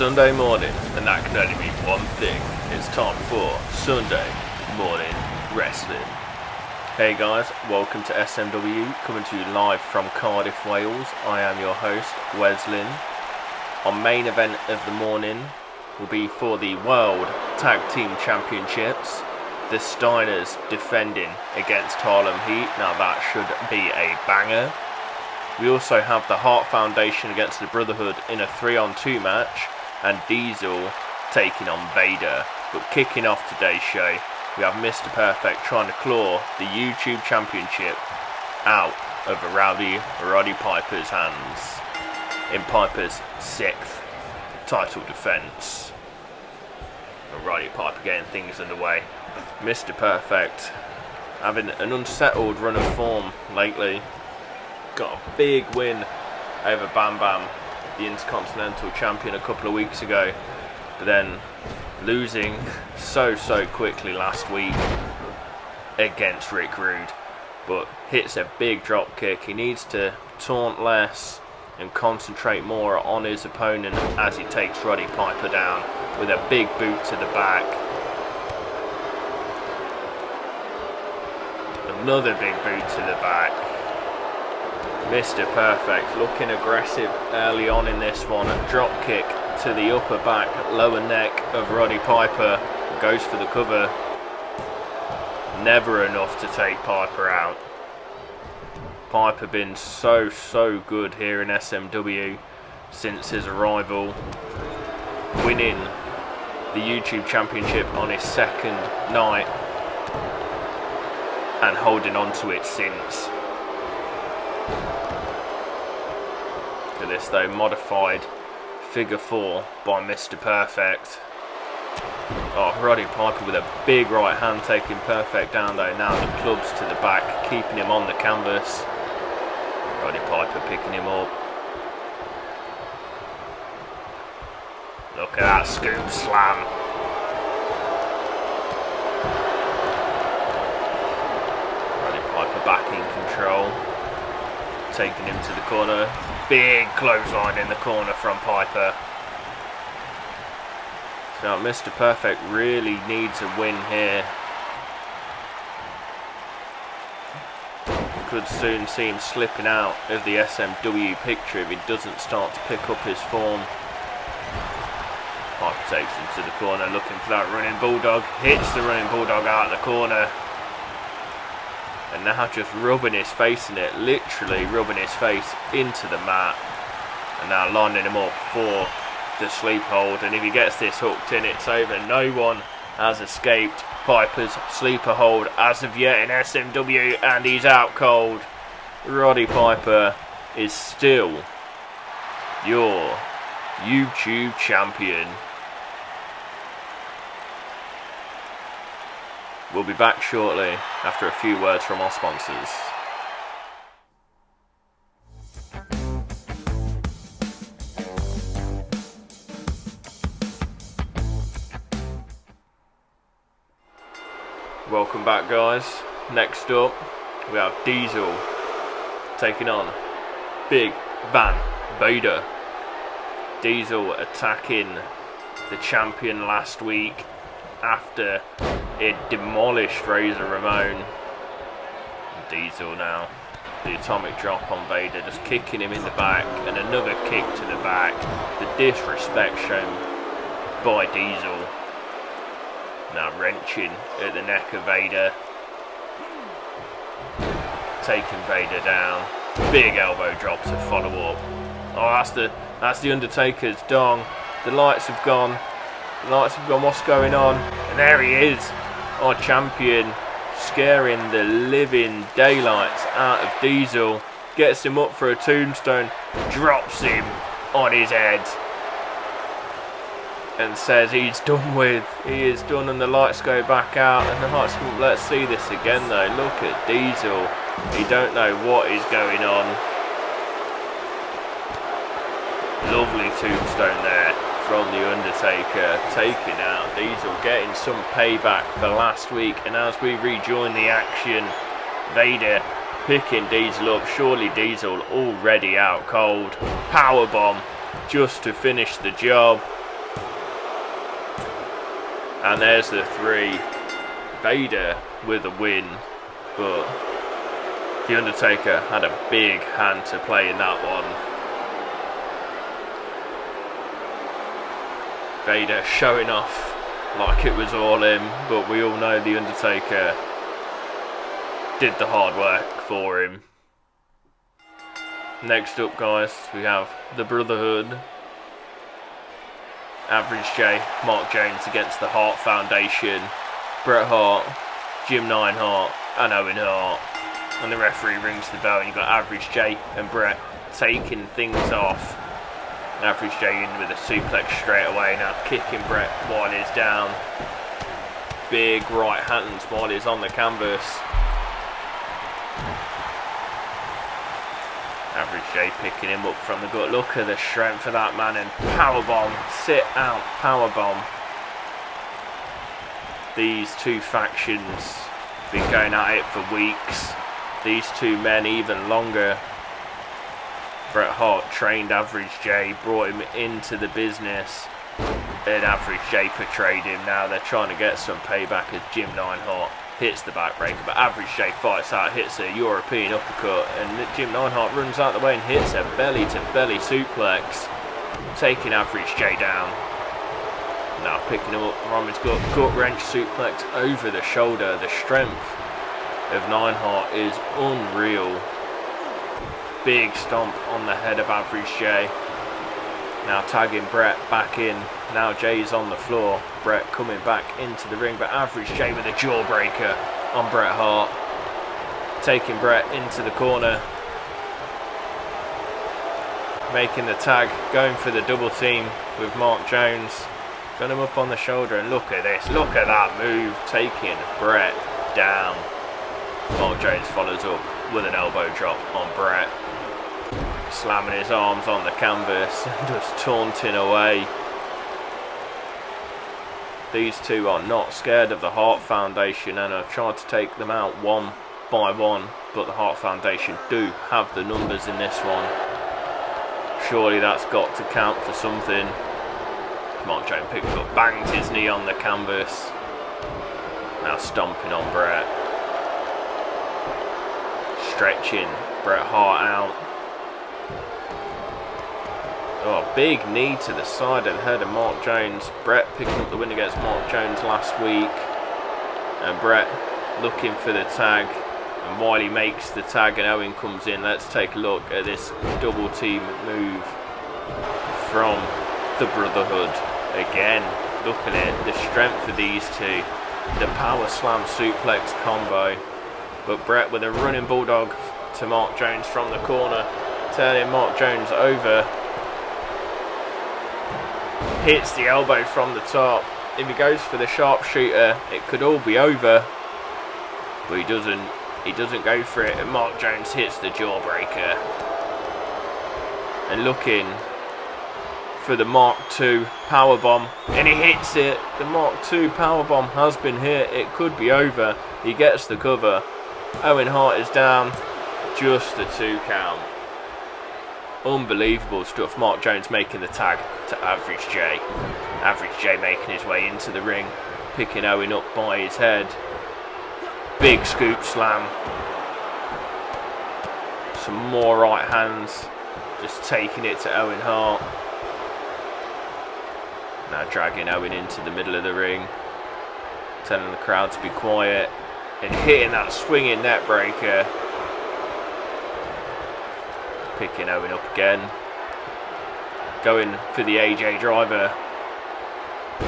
Sunday morning, and that can only mean one thing. It's time for Sunday Morning Wrestling. Hey guys, welcome to SMW, coming to you live from Cardiff, Wales. I am your host, Weslin. Our main event of the morning will be for the World Tag Team Championships. The Steiners defending against Harlem Heat. Now that should be a banger. We also have the Hart Foundation against the Brotherhood in a 3-on-2 match, and Diesel taking on Vader. But kicking off today's show, we have Mr. Perfect trying to claw the YouTube Championship out of Roddy Piper's hands in Piper's 6th title defence. Roddy Piper getting things underway. Mr. Perfect having an unsettled run of form lately. Got a big win over Bam Bam, the Intercontinental Champion, a couple of weeks ago, but then losing so quickly last week against Rick Rude. But hits a big drop kick. He needs to taunt less and concentrate more on his opponent as he takes Roddy Piper down with a big boot to the back. Another big boot to the back. Mr. Perfect looking aggressive early on in this one. A drop kick to the upper back, lower neck of Roddy Piper. Goes for the cover. Never enough to take Piper out. Piper been so good here in SMW since his arrival. Winning the YouTube Championship on his 2nd night and holding on to it since. Look at this though, modified figure 4 by Mr. Perfect. Oh, Roddy Piper with a big right hand taking Perfect down though. Now the clubs to the back, keeping him on the canvas. Roddy Piper picking him up. Look at that scoop slam. Roddy Piper back in control. Taking him to the corner. Big clothesline in the corner from Piper. So Mr. Perfect really needs a win here. Could soon see him slipping out of the SMW picture if he doesn't start to pick up his form. Piper takes him to the corner looking for that running bulldog. Hits the running bulldog out of the corner. And now just rubbing his face in it, literally rubbing his face into the mat. And now lining him up for the sleep hold. And if he gets this hooked in, it's over. No one has escaped Piper's sleeper hold as of yet in SMW, and he's out cold. Roddy Piper is still your YouTube champion. We'll be back shortly after a few words from our sponsors. Welcome back guys. Next up we have Diesel taking on Big Van Vader. Diesel attacking the champion last week after it demolished Razor Ramon. Diesel now, the atomic drop on Vader, just kicking him in the back, and another kick to the back. The disrespect shown by Diesel. Now wrenching at the neck of Vader, taking Vader down. Big elbow drop to follow up. Oh, that's the Undertaker's dong. The lights have gone. What's going on? And there he is, our champion, scaring the living daylights out of Diesel. Gets him up for a tombstone, drops him on his head, and says he is done, and the lights go back out, and the lights come. Let's see this again though. Look at Diesel. He don't know what is going on. Lovely tombstone there from the Undertaker, taking out Diesel, getting some payback for last week. And as we rejoin the action, Vader picking Diesel up. Surely Diesel already out cold. Powerbomb just to finish the job. And there's the 3. Vader with a win, but The Undertaker had a big hand to play in that one. Vader showing off like it was all him, but we all know The Undertaker did the hard work for him. Next up, guys, we have the Brotherhood. Average J, Mark Jones against the Hart Foundation. Bret Hart, Jim Hart, and Owen Hart. And the referee rings the bell, and you've got Average J and Bret taking things off. Average J in with a suplex straight away, now kicking Bret while he's down. Big right hands while he's on the canvas. Average J picking him up from the gut. Look at the strength of that man, and powerbomb, sit out powerbomb. These two factions been going at it for weeks. These two men even longer. Bret Hart trained Average J, brought him into the business, and Average J portrayed him. Now they're trying to get some payback as Jim Hart hits the backbreaker, but Average J fights out, hits a European uppercut, and Jim Hart runs out the way and hits a belly-to-belly suplex, taking Average J down. Now picking him up from his gut wrench suplex over the shoulder. The strength of Hart is unreal. Big stomp on the head of Average J. Now tagging Bret back in. Now Jay's on the floor. Bret coming back into the ring, but Average J with a jawbreaker on Bret Hart. Taking Bret into the corner. Making the tag, going for the double team with Mark Jones. Got him up on the shoulder, and look at this. Look at that move. Taking Bret down. Mark Jones follows up with an elbow drop on Bret. Slamming his arms on the canvas and just taunting away. These two are not scared of the Hart Foundation and have tried to take them out one by one, but the Hart Foundation do have the numbers in this one. Surely that's got to count for something. Mark Jones picked up, banged his knee on the canvas. Now stomping on Bret. Stretching Bret Hart out. Oh, big knee to the side of the head of Mark Jones. Bret picking up the win against Mark Jones last week. And Bret looking for the tag. And while he makes the tag and Owen comes in, let's take a look at this double team move from the Brotherhood. Again, look at it, the strength of these two. The power slam suplex combo. But Bret with a running bulldog to Mark Jones from the corner. Turning Mark Jones over. Hits the elbow from the top. If he goes for the sharpshooter, it could all be over. But he doesn't go for it, and Mark Jones hits the jawbreaker. And looking for the Mark II powerbomb, and he hits it. The Mark II powerbomb has been hit. It could be over. He gets the cover. Owen Hart is down. Just the 2 count. Unbelievable stuff. Mark Jones making the tag to Average J. Average J making his way into the ring, picking Owen up by his head. Big scoop slam. Some more right hands. Just taking it to Owen Hart. Now dragging Owen into the middle of the ring. Telling the crowd to be quiet. And hitting that swinging net breaker. Picking Owen up again. Going for the AJ driver.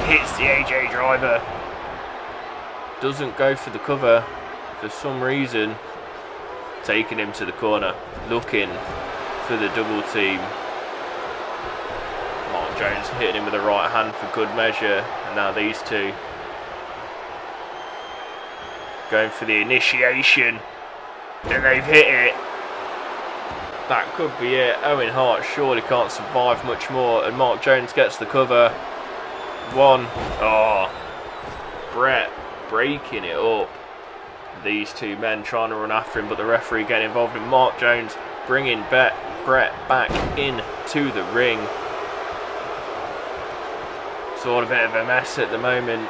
Hits the AJ driver. Doesn't go for the cover for some reason. Taking him to the corner. Looking for the double team. Mark Jones hitting him with the right hand for good measure. And now these two going for the initiation. And they've hit it. That could be it. Owen Hart surely can't survive much more. And Mark Jones gets the cover. 1. Oh. Bret breaking it up. These two men trying to run after him, but the referee getting involved. And Mark Jones bringing Bret back into the ring. It's all a bit of a mess at the moment.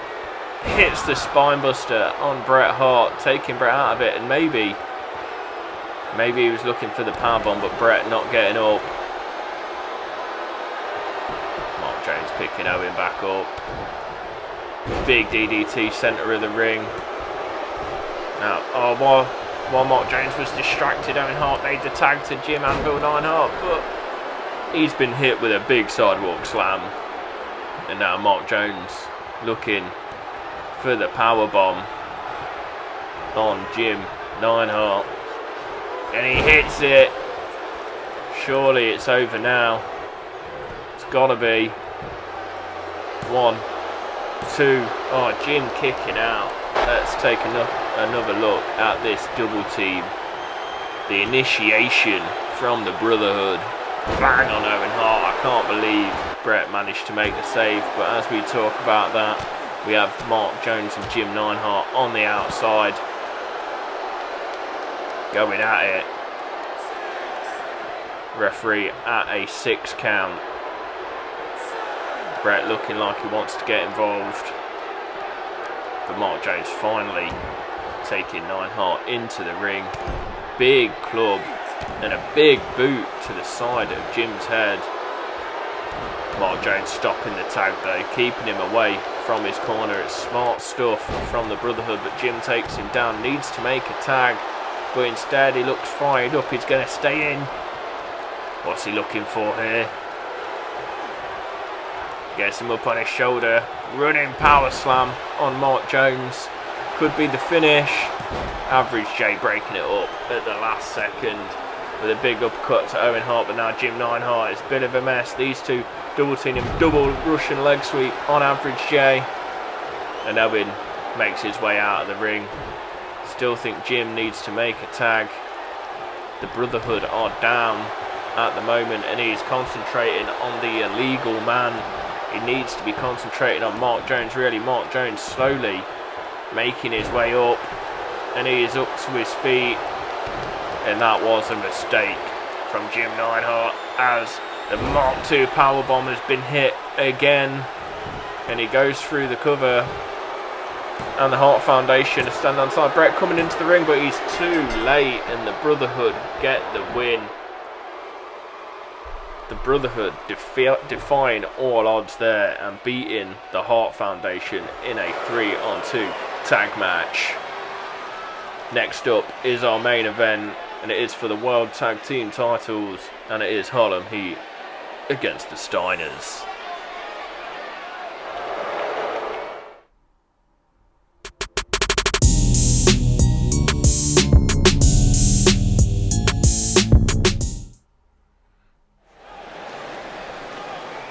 hits the spine buster on Bret Hart, taking Bret out of it, and maybe he was looking for the powerbomb, but Bret not getting up. Mark Jones picking Owen back up. Big DDT, centre of the ring. Now, while Mark Jones was distracted, Owen Hart made the tag to Jim Anvil Neidhart, but he's been hit with a big sidewalk slam. And now Mark Jones looking for the powerbomb on Jim Neidhart. And he hits it. Surely it's over now. It's gotta be. 1, 2. Oh, Jim kicking out. Let's take another look at this double team. The initiation from the Brotherhood. Bang on Owen Hart. I can't believe Bret managed to make the save. But as we talk about that, we have Mark Jones and Jim Neidhart on the outside. Going at it. Referee at a 6 count. Bret looking like he wants to get involved. But Mark Jones finally taking Neidhart into the ring. Big club and a big boot to the side of Jim's head. Mark Jones stopping the tag though, keeping him away from his corner. It's smart stuff from the Brotherhood, but Jim takes him down, needs to make a tag, but instead he looks fired up. He's going to stay in. What's he looking for here? Gets him up on his shoulder. Running power slam on Mark Jones. Could be the finish. Average J breaking it up at the last second with a big uppercut to Owen Hart, but now Jim Neidhart is a bit of a mess. These two double team him, double Russian leg sweep on Average J. And Owen makes his way out of the ring. Still think Jim needs to make a tag. The Brotherhood are down at the moment, and he's concentrating on the illegal man. He needs to be concentrating on Mark Jones, really. Mark Jones slowly making his way up, and he is up to his feet. And that was a mistake from Jim Neidhart, as the Mark II powerbomb has been hit again, and he goes through the cover. And the Hart Foundation is standing on side. Bret coming into the ring, but he's too late, and the Brotherhood get the win. The Brotherhood defying all odds there and beating the Hart Foundation in a 3-on-2 tag match. Next up is our main event, and it is for the World Tag Team titles, and it is Harlem Heat against the Steiners.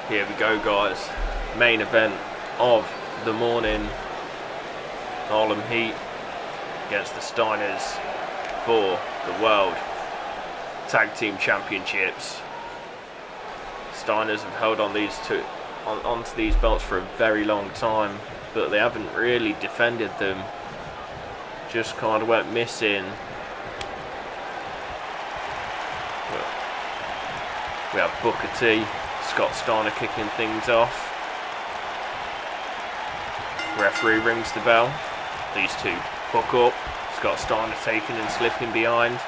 Here we go, guys. Main event of the morning. Harlem Heat against the Steiners for the World Tag Team Championships. Steiners have held on onto these belts for a very long time, but they haven't really defended them. Just kind of went missing. We have Booker T, Scott Steiner kicking things off. Referee rings the bell. These two hook up. Scott Steiner taking and slipping behind.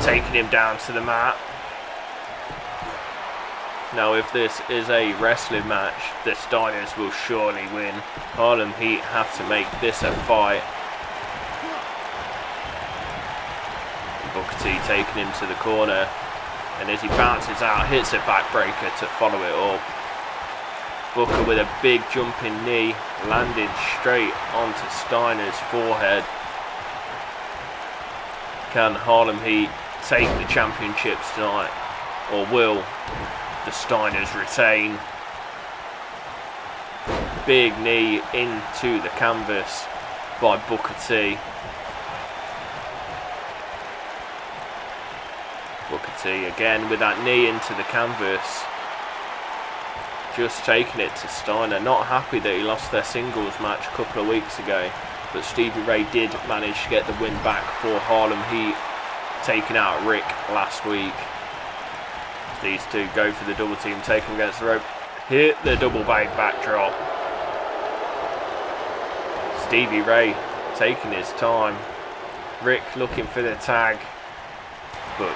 Taking him down to the mat. Now if this is a wrestling match, the Steiners will surely win. Harlem Heat have to make this a fight. Booker T taking him to the corner. And as he bounces out, hits a backbreaker to follow it up. Booker with a big jumping knee, landed straight onto Steiner's forehead. Can Harlem Heat take the championships tonight, or will the Steiners retain? Big knee into the canvas by Booker T. Booker T again with that knee into the canvas. Just taking it to Steiner. Not happy that he lost their singles match a couple of weeks ago, but Stevie Ray did manage to get the win back for Harlem Heat, taking out Rick last week. These two go for the double team, take him against the rope, hit the double bag backdrop. Stevie Ray taking his time. Rick looking for the tag, but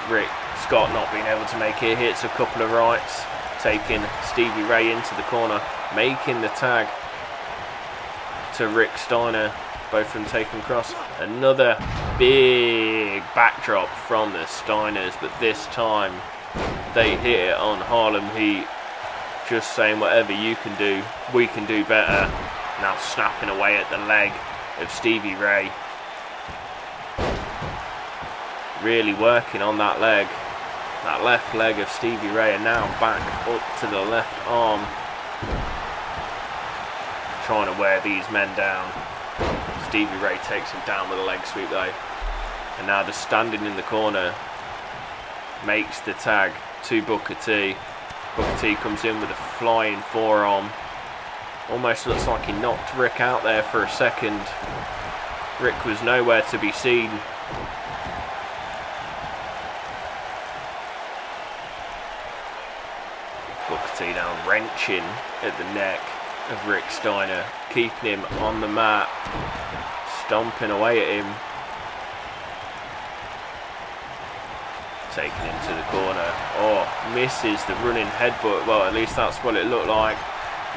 Scott not being able to make it. Hits a couple of rights, taking Stevie Ray into the corner, making the tag to Rick Steiner. Both of them taking across. Another big backdrop from the Steiners, but this time they hit it on Harlem Heat. Just saying, whatever you can do, we can do better. Now snapping away at the leg of Stevie Ray. Really working on that leg. That left leg of Stevie Ray, and now back up to the left arm. Trying to wear these men down. Stevie Ray takes him down with a leg sweep though. And now just standing in the corner. Makes the tag to Booker T. Booker T comes in with a flying forearm. Almost looks like he knocked Rick out there for a second. Rick was nowhere to be seen. Booker T down, wrenching at the neck of Rick Steiner, keeping him on the mat, stomping away at him. Taking him to the corner. Oh, misses the running headbutt. Well, at least that's what it looked like.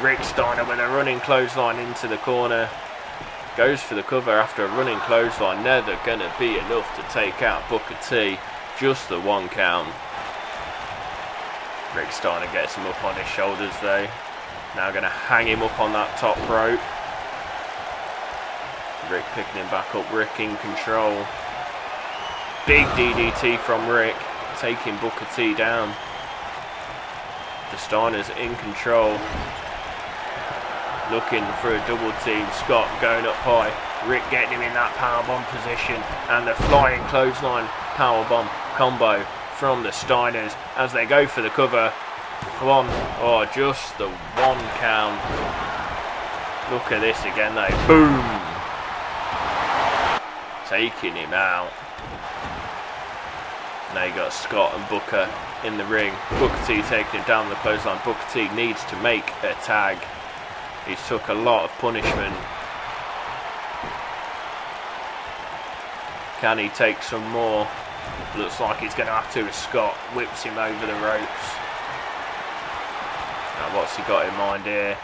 Rick Steiner with a running clothesline into the corner. Goes for the cover after a running clothesline. Never going to be enough to take out Booker T. Just the 1 count. Rick Steiner gets him up on his shoulders though. Now going to hang him up on that top rope. Rick picking him back up. Rick in control. Big DDT from Rick, taking Booker T down. The Steiners in control. Looking for a double team. Scott going up high. Rick getting him in that powerbomb position. And the flying clothesline powerbomb combo from the Steiners as they go for the cover. Come on. Oh, just the 1 count. Look at this again though. Boom. Taking him out. Now you got Scott and Booker in the ring. Booker T taking him down the clothesline. Booker T needs to make a tag. He's took a lot of punishment. Can he take some more? Looks like he's going to have to as Scott whips him over the ropes. Now what's he got in mind here?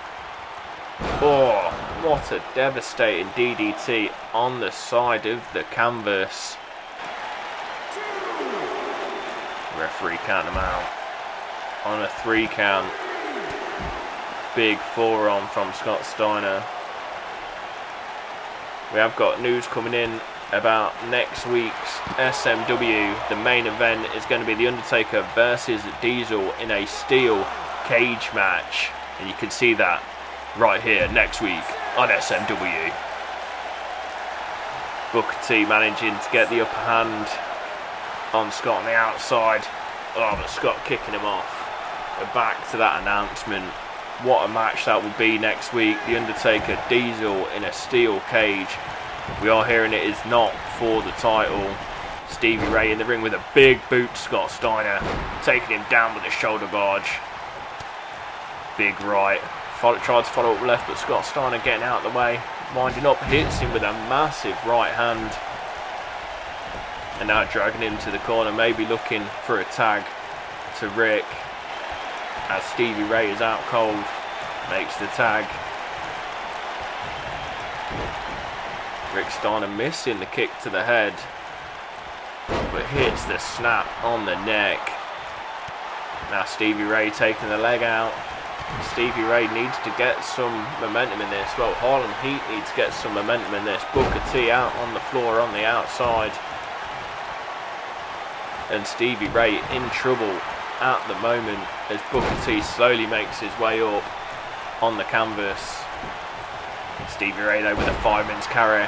Oh, what a devastating DDT on the side of the canvas. Referee count him out on a 3 count. Big forearm from Scott Steiner. We have got news coming in about next week's SMW. The main event is going to be The Undertaker versus Diesel in a steel cage match, and you can see that right here next week on SMW. Booker T managing to get the upper hand on Scott on the outside. Oh, but Scott kicking him off. We're back to that announcement. What a match that will be next week. The Undertaker, Diesel in a steel cage. We are hearing it is not for the title. Stevie Ray in the ring with a big boot. Scott Steiner taking him down with a shoulder barge. Big right. Tried to follow up left, but Scott Steiner getting out of the way. Winding up, hits him with a massive right hand. And now dragging him to the corner, maybe looking for a tag to Rick. As Stevie Ray is out cold, makes the tag. Rick Steiner missing the kick to the head, but hits the snap on the neck. Now Stevie Ray taking the leg out. Stevie Ray needs to get some momentum in this. Well, Harlem Heat needs to get some momentum in this. Booker T out on the floor on the outside. And Stevie Ray in trouble at the moment as Booker T slowly makes his way up on the canvas. Stevie Ray though with a fireman's carry.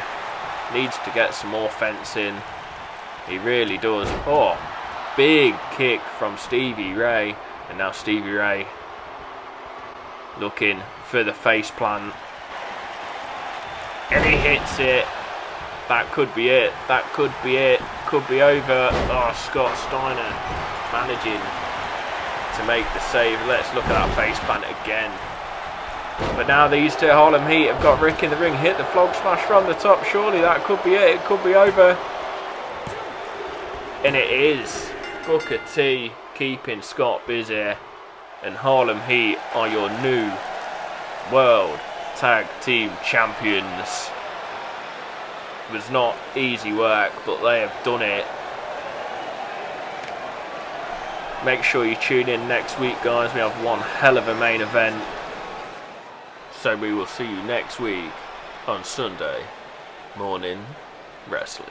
Needs to get some more offense in. He really does. Oh, big kick from Stevie Ray. And now Stevie Ray looking for the face plant. And he hits it. That could be it. That could be it. Could be over. Oh, Scott Steiner managing to make the save. Let's look at that face plant again. But now these two Harlem Heat have got Rick in the ring. Hit the flog smash from the top. Surely that could be it. It could be over. And it is. Booker T keeping Scott busy. And Harlem Heat are your new World Tag Team Champions. It was not easy work, but they have done it. Make sure you tune in next week, guys. We have one hell of a main event. So we will see you next week on Sunday Morning Wrestling.